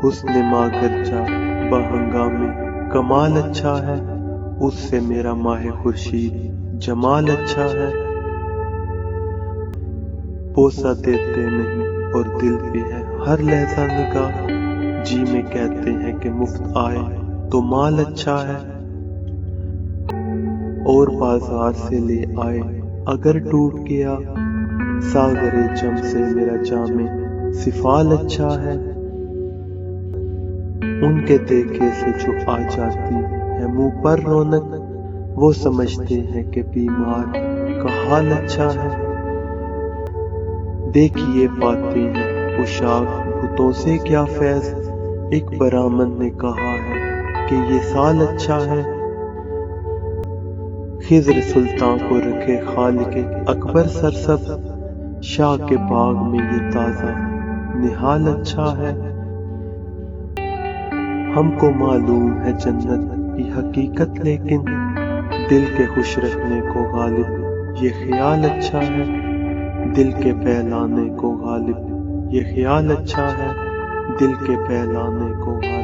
حسن ماگرچہ بہنگامے کمال اچھا ہے، اس سے میرا ماہ خورشید جمال اچھا ہے۔ بوسہ دیتے نہیں اور دل پہ ہے ہر لحظہ نگاہ، جی میں کہتے ہیں کہ مفت آئے تو مال اچھا ہے۔ اور بازار سے لے آئے اگر ٹوٹ گیا، ساغر جم سے میرا جام سفال اچھا ہے۔ ان کے دیکھے سے جو آ جاتی ہے منہ پر رونق، وہ سمجھتے ہیں کہ بیمار کا حال اچھا ہے۔ دیکھیے پاتے ہیں عشاق بتوں سے کیا فیض، ایک برہمن نے کہا ہے کہ یہ سال اچھا ہے۔ خضر سلطان کو رکھے خالق اکبر سرسبز، شاہ کے باغ میں یہ تازہ نہال اچھا ہے۔ ہم کو معلوم ہے جنت کی حقیقت، لیکن دل کے خوش رکھنے کو غالب یہ خیال اچھا ہے۔ دل کے بہلانے کو غالب یہ خیال اچھا ہے، دل کے بہلانے کو غالب